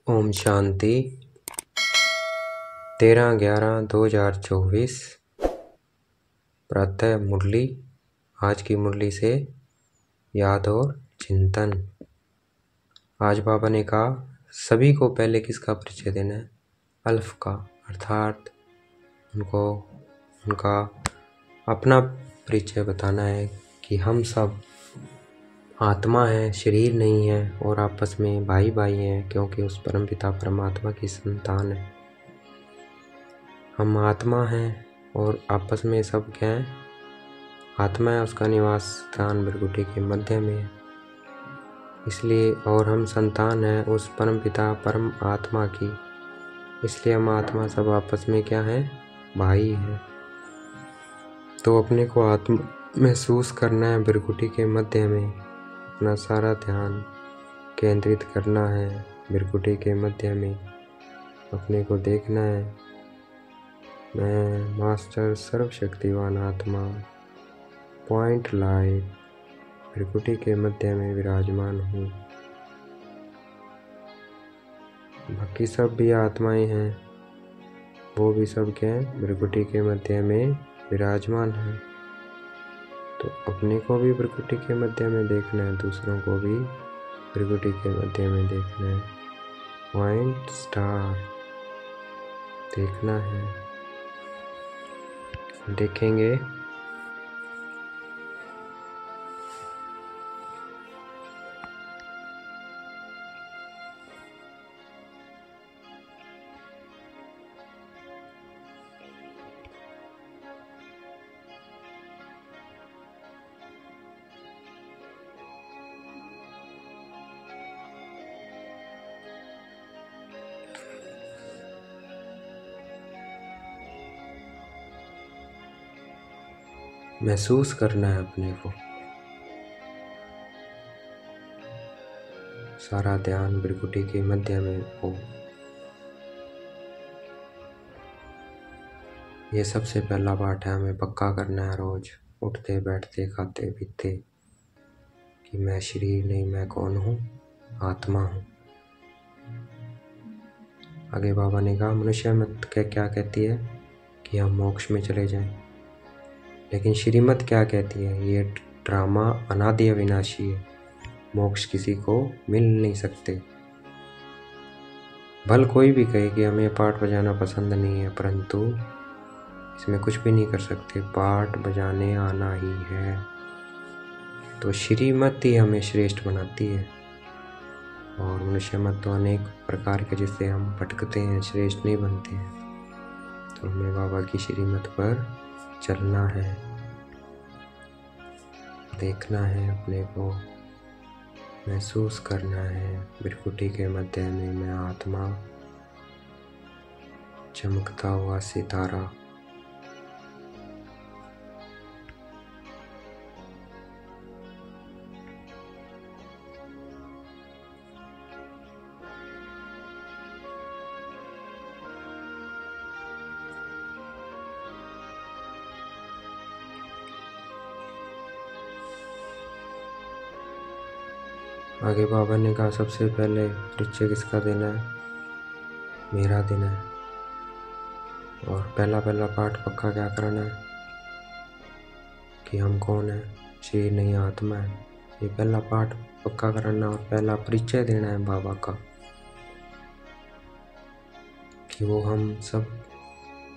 ओम शांति। 13/11/2024 प्रातः मुरली। आज की मुरली से याद और चिंतन। आज बाबा ने कहा सभी को पहले किसका परिचय देना है? अल्फ का, अर्थात उनको उनका अपना परिचय बताना है कि हम सब आत्मा है, शरीर नहीं है और आपस में भाई भाई हैं, क्योंकि उस परमपिता परमात्मा की संतान है। हम आत्मा हैं और आपस में सब क्या है? आत्मा है, उसका निवास स्थान भृगुटी के मध्य में है। इसलिए और हम संतान हैं उस परमपिता परम आत्मा की, इसलिए हम आत्मा सब आपस में क्या है? भाई हैं। तो अपने को आत्मा महसूस करना है भृगुटी के मध्य में, अपना सारा ध्यान केंद्रित करना है भृगुटी के मध्य में। अपने को देखना है मैं मास्टर सर्वशक्तिवान आत्मा पॉइंट लाइट भृगुटी के मध्य में विराजमान हूँ। बाकी सब भी आत्माएं हैं, वो भी सब क्या है? भृगुटी के मध्य में विराजमान है। तो अपने को भी भृगुटी के मध्य में देखना है, दूसरों को भी भृगुटी के मध्य में देखना है। पॉइंट स्टार देखना है। देखेंगे महसूस करना है अपने को। सारा ध्यान भृगुटी के मध्य में हो। ये सबसे पहला पाठ है, हमें पक्का करना है रोज उठते बैठते खाते पीते कि मैं शरीर नहीं, मैं कौन हूँ? आत्मा हूँ। आगे बाबा ने कहा मनुष्य मत क्या कहती है कि हम मोक्ष में चले जाएं, लेकिन श्रीमत क्या कहती है? ये ड्रामा अनादि अविनाशी है, मोक्ष किसी को मिल नहीं सकते। भल कोई भी कहे कि हमें पाठ बजाना पसंद नहीं है, परंतु इसमें कुछ भी नहीं कर सकते, पाठ बजाने आना ही है। तो श्रीमत ही हमें श्रेष्ठ बनाती है, और मनुष्य मत तो अनेक प्रकार के जिससे हम भटकते हैं, श्रेष्ठ नहीं बनते हैं। तो हमें बाबा की श्रीमत पर चलना है, देखना है, अपने को महसूस करना है भृगुटी के मध्य में मैं आत्मा, चमकता हुआ सितारा। आगे बाबा ने कहा सबसे पहले परिचय किसका देना है? मेरा देना है। और पहला पाठ पक्का क्या करना है कि हम कौन है? शरीर नहीं, आत्मा है। ये पहला पाठ पक्का करना और पहला परिचय देना है बाबा का कि वो हम सब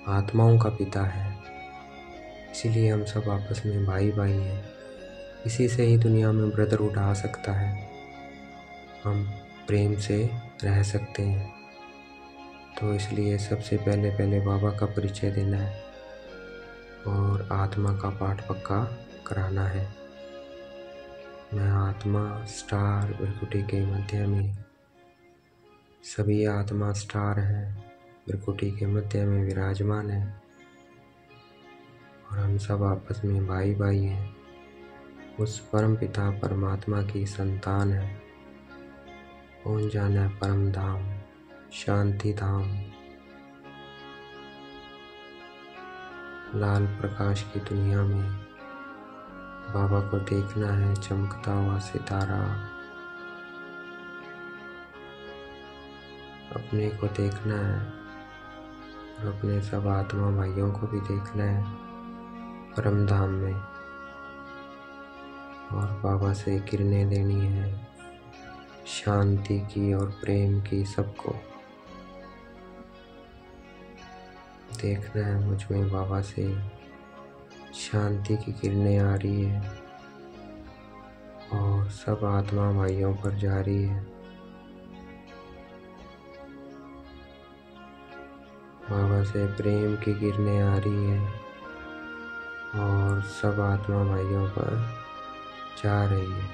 आत्माओं का पिता है, इसीलिए हम सब आपस में भाई भाई हैं। इसी से ही दुनिया में ब्रदरहुड आ सकता है, हम प्रेम से रह सकते हैं। तो इसलिए सबसे पहले बाबा का परिचय देना है और आत्मा का पाठ पक्का कराना है। मैं आत्मा स्टार भृगुटी के मध्य में, सभी आत्मा स्टार हैं, भृगुटी के मध्य में विराजमान है, और हम सब आपस में भाई भाई हैं, उस परम पिता परमात्मा की संतान है। कौन जाना है परम धाम, शांति धाम, लाल प्रकाश की दुनिया में बाबा को देखना है, चमकता हुआ सितारा। अपने को देखना है और अपने सब आत्मा भाइयों को भी देखना है परम धाम में, और बाबा से किरणें देनी है शांति की और प्रेम की। सबको देखना है मुझ में बाबा से शांति की किरणें आ रही है और सब आत्मा भाइयों पर जा रही है। बाबा से प्रेम की किरणें आ रही है और सब आत्मा भाइयों पर जा रही है।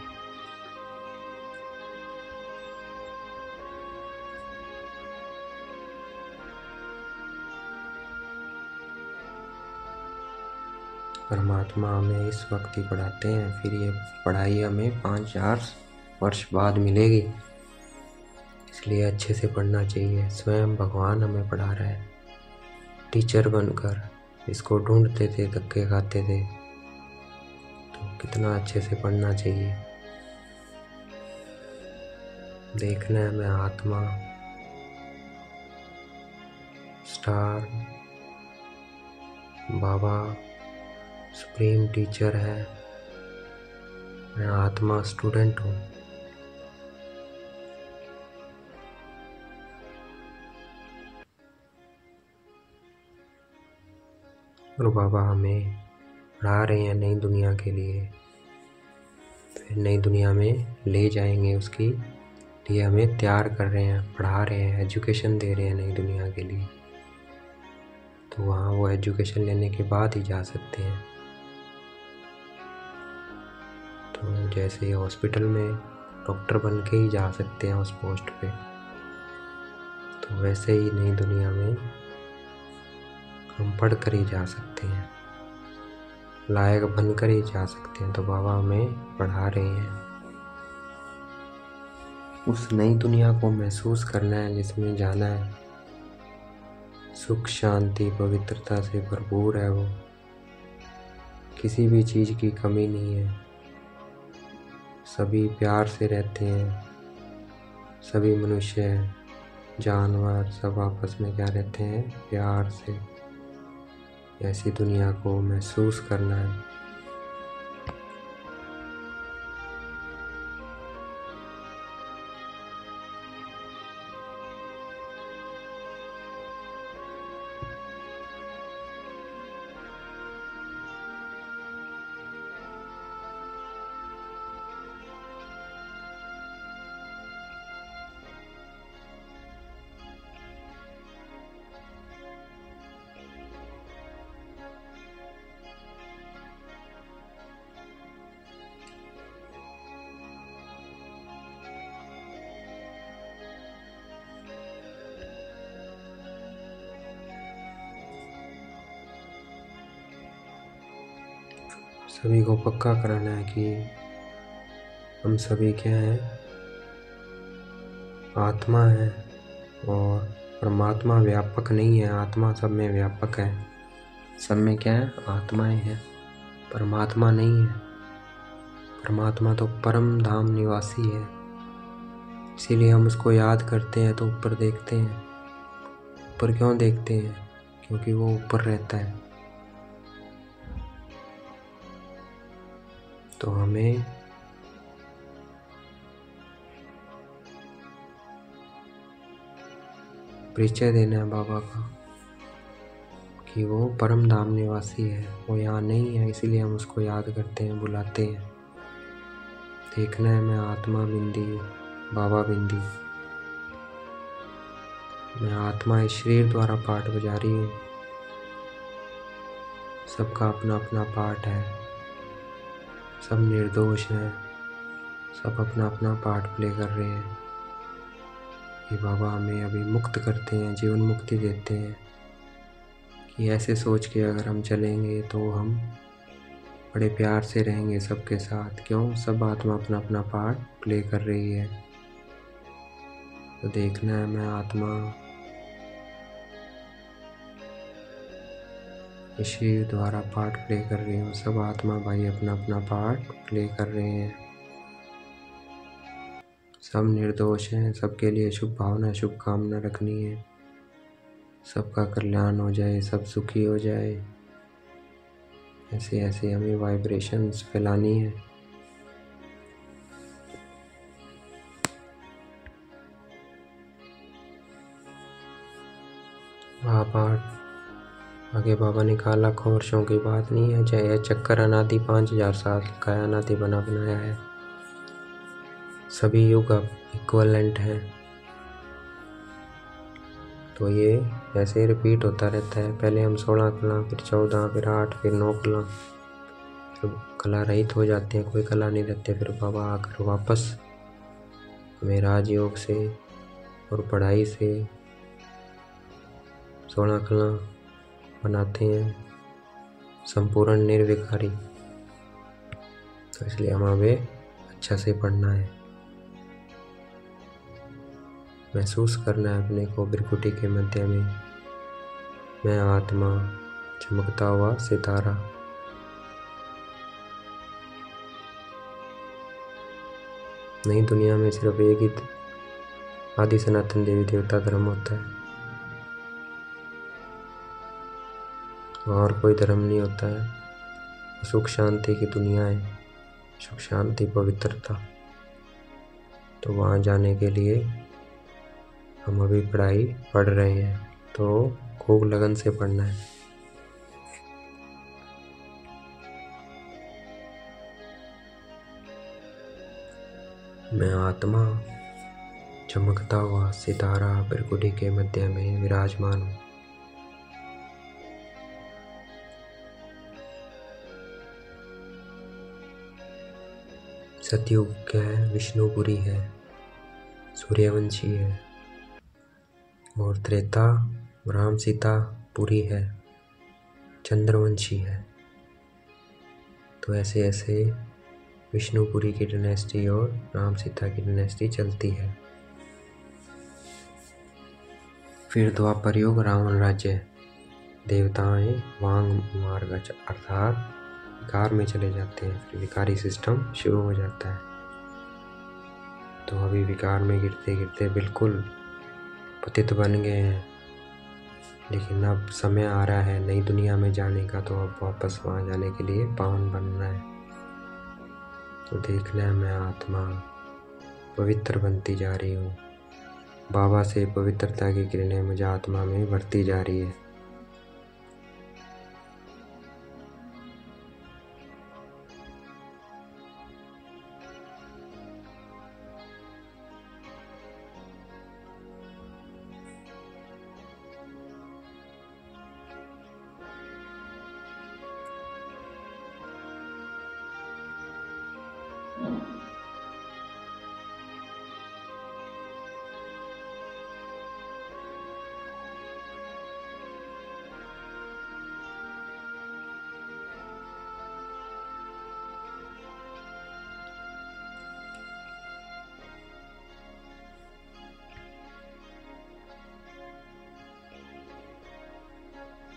परमात्मा हमें इस वक्त ही पढ़ाते हैं, फिर ये पढ़ाई हमें 5000 वर्ष बाद मिलेगी, इसलिए अच्छे से पढ़ना चाहिए। स्वयं भगवान हमें पढ़ा रहा है टीचर बनकर। इसको ढूंढते थे, धक्के खाते थे, तो कितना अच्छे से पढ़ना चाहिए। देखना है मैं आत्मा स्टार, बाबा सुप्रीम टीचर है, मैं आत्मा स्टूडेंट हूँ। और बाबा हमें पढ़ा रहे हैं नई दुनिया के लिए, फिर नई दुनिया में ले जाएंगे, उसकी लिए हमें तैयार कर रहे हैं, पढ़ा रहे हैं, एजुकेशन दे रहे हैं नई दुनिया के लिए। तो वहाँ वो एजुकेशन लेने के बाद ही जा सकते हैं। तो जैसे हॉस्पिटल में डॉक्टर बन के ही जा सकते हैं उस पोस्ट पे, तो वैसे ही नई दुनिया में हम पढ़ कर ही जा सकते हैं, लायक बनकर ही जा सकते हैं। तो बाबा हमें पढ़ा रहे हैं उस नई दुनिया को महसूस करना है जिसमें जाना है। सुख शांति पवित्रता से भरपूर है वो, किसी भी चीज़ की कमी नहीं है, सभी प्यार से रहते हैं, सभी मनुष्य जानवर सब आपस में क्या रहते हैं, प्यार से। ऐसी दुनिया को महसूस करना है। सभी को पक्का कराना है कि हम सभी क्या हैं, आत्मा है, और परमात्मा व्यापक नहीं है, आत्मा सब में व्यापक है। सब में क्या है, आत्माएं हैं, परमात्मा नहीं है। परमात्मा तो परम धाम निवासी है, इसीलिए हम उसको याद करते हैं तो ऊपर देखते हैं। ऊपर क्यों देखते हैं? क्योंकि वो ऊपर रहता है। तो हमें परिचय देना है बाबा का कि वो परम धाम निवासी है, वो यहाँ नहीं है, इसीलिए हम उसको याद करते हैं, बुलाते हैं। देखना है मैं आत्मा बिंदी, बाबा बिंदी, मैं आत्मा इस शरीर द्वारा पाठ बजा रही हूँ। सबका अपना अपना पाठ है, सब निर्दोष हैं, सब अपना अपना पार्ट प्ले कर रहे हैं। ये बाबा हमें अभी मुक्त करते हैं, जीवन मुक्ति देते हैं कि ऐसे सोच के अगर हम चलेंगे तो हम बड़े प्यार से रहेंगे सबके साथ। क्यों? सब आत्मा अपना अपना पार्ट प्ले कर रही है। तो देखना है मैं आत्मा इस शरीर द्वारा पार्ट प्ले कर रही हूँ। सब आत्मा भाई अपना अपना पार्ट प्ले कर रहे हैं। सब निर्दोष हैं, सबके लिए शुभ भावना शुभ कामना रखनी है, सबका कल्याण हो जाए, सब सुखी हो जाए, ऐसे ऐसे हमें वाइब्रेशंस फैलानी है। आगे बाबा ने कहा लाखों वर्षों की बात नहीं है, चाहे यह चक्कर अनादि 5000 साल का अनादि बना बनाया है। सभी युग अब इक्वलेंट हैं, तो ये ऐसे रिपीट होता रहता है। पहले हम 16 कला, फिर 14, फिर 8, फिर 9 कला, फिर कला रहित हो जाते हैं, कोई कला नहीं रहते। फिर बाबा आकर वापस हमें राजयोग से और पढ़ाई से 16 कला बनाते हैं, संपूर्ण निर्विकारी। तो इसलिए हमें अच्छा से पढ़ना है, महसूस करना है अपने को भृकुटी के मध्य में। मैं आत्मा, चमकता हुआ सितारा। नई दुनिया में सिर्फ एक ही आदि सनातन देवी देवता धर्म होता है, और कोई धर्म नहीं होता है। सुख शांति की दुनिया है, सुख शांति पवित्रता। तो वहाँ जाने के लिए हम अभी पढ़ाई पढ़ रहे हैं, तो खूब लगन से पढ़ना है। मैं आत्मा, चमकता हुआ सितारा भृकुटी के मध्य में विराजमान हूँ। सतयुग क्या है? विष्णुपुरी है, सूर्यवंशी है, और त्रेता राम सीता पुरी है, चंद्रवंशी है। तो ऐसे ऐसे विष्णुपुरी की डायनेस्टी और राम सीता की डायनेस्टी चलती है। फिर द्वापर युग रावण राज्य, देवताएं वांग मार्ग अर्थात विकार में चले जाते हैं, फिर विकारी सिस्टम शुरू हो जाता है। तो अभी विकार में गिरते गिरते बिल्कुल पतित बन गए हैं, लेकिन अब समय आ रहा है नई दुनिया में जाने का, तो अब वापस वहाँ जाने के लिए पावन बनना है। तो देखना है मैं आत्मा पवित्र बनती जा रही हूँ, बाबा से पवित्रता की किरणें मुझे आत्मा में भरती जा रही है।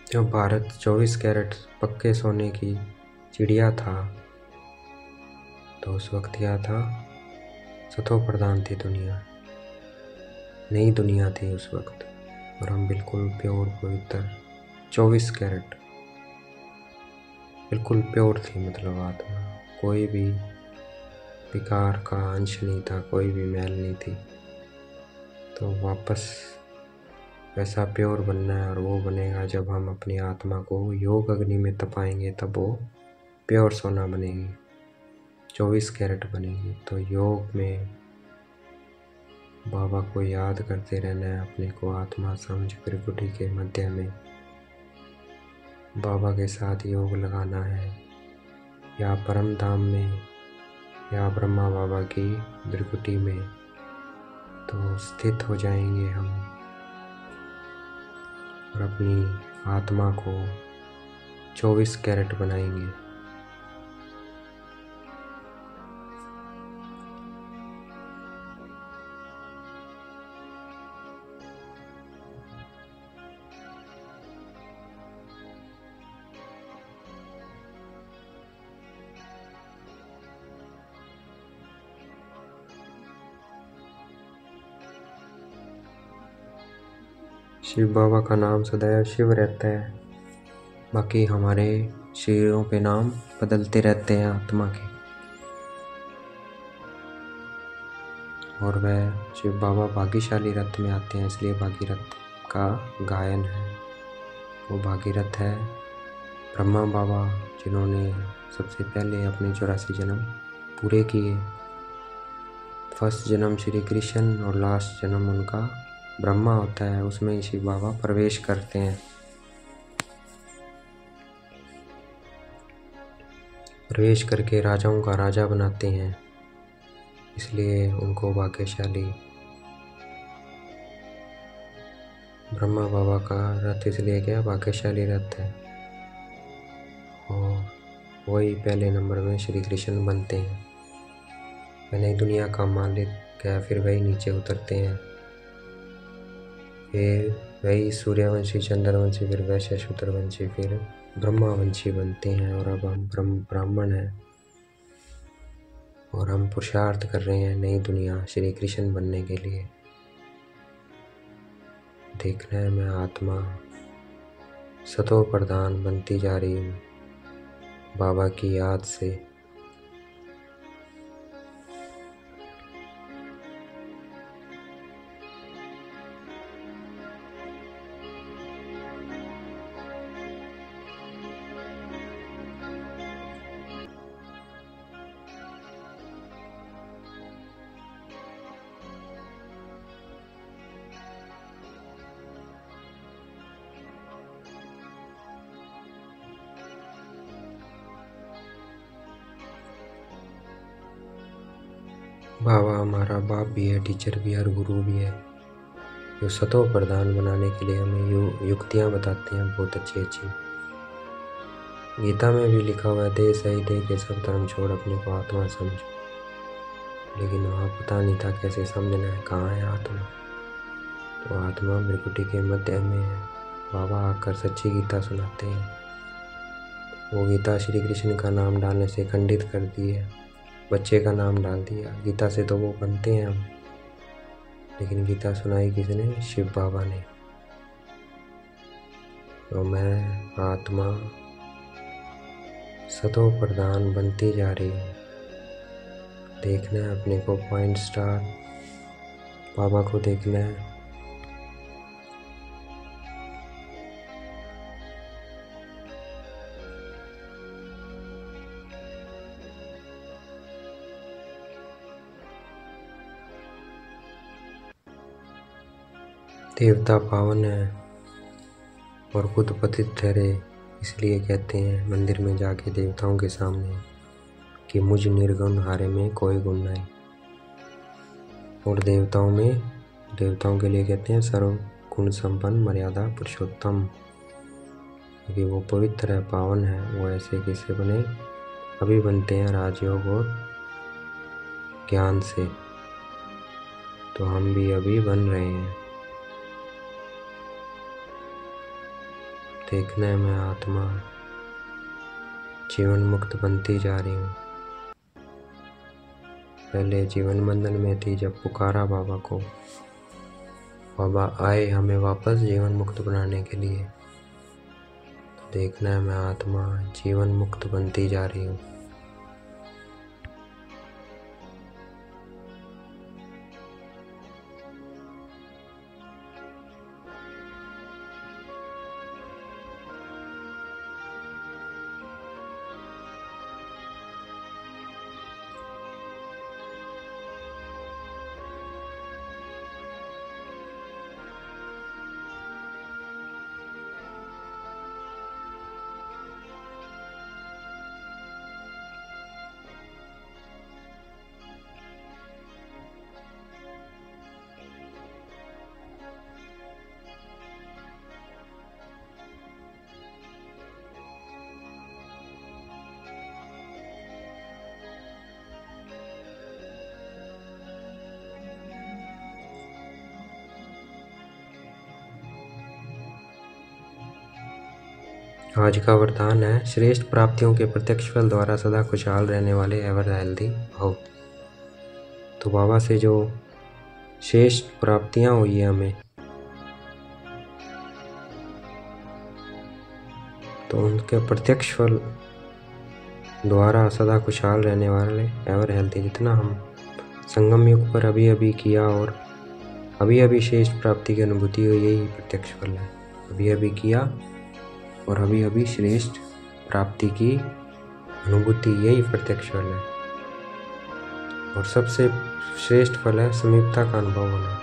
जब भारत 24 कैरेट पक्के सोने की चिड़िया था, तो उस वक्त क्या था? सतो प्रधान थी दुनिया, नई दुनिया थी उस वक्त, और हम बिल्कुल प्योर पवित्र 24 कैरेट बिल्कुल प्योर थी। मतलब आत्मा, कोई भी विकार का अंश नहीं था, कोई भी मैल नहीं थी। तो वापस वैसा प्योर बनना है, और वो बनेगा जब हम अपनी आत्मा को योग अग्नि में तपाएंगे, तब वो प्योर सोना बनेगी, 24 कैरेट बनेगी। तो योग में बाबा को याद करते रहना है, अपने को आत्मा समझ भृकुटी के मध्य में बाबा के साथ योग लगाना है, या परम धाम में, या ब्रह्मा बाबा की भृकुटी में। तो स्थित हो जाएंगे हम, और अपनी आत्मा को 24 कैरेट बनाएंगे। शिव बाबा का नाम सदैव शिव रहता है, बाकी हमारे शरीरों पे नाम बदलते रहते हैं आत्मा के। और वह शिव बाबा भागीशाली रथ में आते हैं, इसलिए भागीरथ का गायन है। वो भागीरथ है ब्रह्मा बाबा, जिन्होंने सबसे पहले अपने 84 जन्म पूरे किए। फर्स्ट जन्म श्री कृष्ण और लास्ट जन्म उनका ब्रह्मा होता है, उसमें ही शिव बाबा प्रवेश करते हैं। प्रवेश करके राजाओं का राजा बनाते हैं, इसलिए उनको भाग्यशाली। ब्रह्मा बाबा का रथ इसलिए क्या भाग्यशाली रथ है, और वही पहले नंबर में श्री कृष्ण बनते हैं। पहले दुनिया का मालिक है, फिर वही नीचे उतरते हैं, फिर वही सूर्यवंशी, चंद्रवंशी, फिर वैश्य, शूद्रवंशी, फिर ब्रह्मावंशी बनते हैं। और अब हम ब्राह्मण हैं और हम पुरुषार्थ कर रहे हैं नई दुनिया श्री कृष्ण बनने के लिए। देखना है मैं आत्मा सतो प्रधान बनती जा रही हूँ बाबा की याद से। बाबा हमारा बाप भी है, टीचर भी है और गुरु भी है, जो सतो प्रधान बनाने के लिए हमें युक्तियाँ बताते हैं बहुत अच्छी अच्छी। गीता में भी लिखा हुआ है, देह सही देह के सब धर्म छोड़ अपने को आत्मा समझो। लेकिन वहाँ पता नहीं था कैसे समझना है, कहाँ है आत्मा। तो आत्मा मृकुटी के मध्य में है। बाबा आकर सच्ची गीता सुनाते हैं। वो गीता श्री कृष्ण का नाम डालने से खंडित कर दी है, बच्चे का नाम डाल दिया। गीता से तो वो बनते हैं हम, लेकिन गीता सुनाई किसने? शिव बाबा ने। तो मैं आत्मा सतो प्रधान बनती जा रही हूँ। देखना है अपने को पॉइंट स्टार, बाबा को देखना है। देवता पावन है और खुद पतित ठहरे, इसलिए कहते हैं मंदिर में जाके देवताओं के सामने कि मुझ निर्गुण हारे में कोई गुण नहीं। और देवताओं के लिए कहते हैं सर्व गुण संपन्न मर्यादा पुरुषोत्तम, क्योंकि वो पवित्र है, पावन है। वो ऐसे कैसे बने? अभी बनते हैं राजयोग और ज्ञान से। तो हम भी अभी बन रहे हैं। देखना है मैं आत्मा जीवन मुक्त बनती जा रही हूँ। पहले जीवन बंधन में थी, जब पुकारा बाबा को, बाबा आए हमें वापस जीवन मुक्त बनाने के लिए। तो देखना है मैं आत्मा जीवन मुक्त बनती जा रही हूँ। आज का वरदान है, श्रेष्ठ प्राप्तियों के प्रत्यक्ष फल द्वारा सदा खुशहाल रहने वाले एवर हेल्दी भव। तो बाबा से जो श्रेष्ठ प्राप्तियां हुई है हमें, तो उनके प्रत्यक्ष फल द्वारा सदा खुशहाल रहने वाले एवर हेल्थी, जितना हम संगम युग पर अभी अभी किया और अभी अभी श्रेष्ठ प्राप्ति की अनुभूति हुई, यही प्रत्यक्ष फल है। अभी अभी किया और अभी अभी श्रेष्ठ प्राप्ति की अनुभूति, यही प्रत्यक्ष फल है। और सबसे श्रेष्ठ फल है समीपता का अनुभव होना।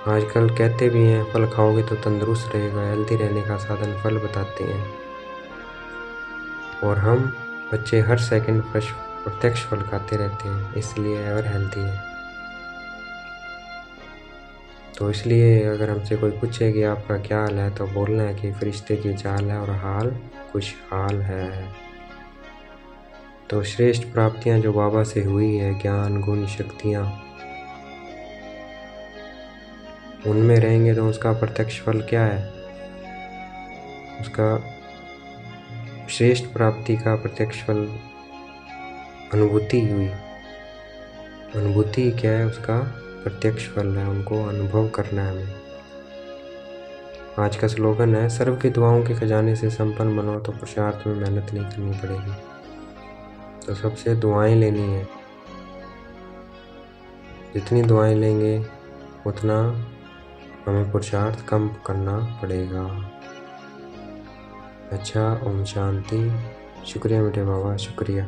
आजकल कहते भी हैं फल खाओगे तो तंदुरुस्त रहेगा, हेल्दी रहने का साधन फल बताते हैं, और हम बच्चे हर सेकंड प्रत्यक्ष फल खाते रहते हैं, इसलिए एवर हेल्थी है। तो इसलिए अगर हमसे कोई पूछे कि आपका क्या हाल है, तो बोलना है कि फरिश्ते की चाल है और हाल खुशहाल है। तो श्रेष्ठ प्राप्तियां जो बाबा से हुई है, ज्ञान गुण शक्तियां, उनमें रहेंगे तो उसका प्रत्यक्ष फल क्या है? उसका श्रेष्ठ प्राप्ति का प्रत्यक्ष फल अनुभूति हुई। अनुभूति क्या है? उसका प्रत्यक्ष फल है, उनको अनुभव करना है हमें। आज का स्लोगन है, सर्व की दुआओं के खजाने से संपन्न बनो तो पुरुषार्थ में मेहनत नहीं करनी पड़ेगी। तो सबसे दुआएं लेनी है, जितनी दुआएं लेंगे उतना हमें पुरुषार्थ कम करना पड़ेगा। अच्छा, ओम शांति। शुक्रिया मीठे बाबा, शुक्रिया।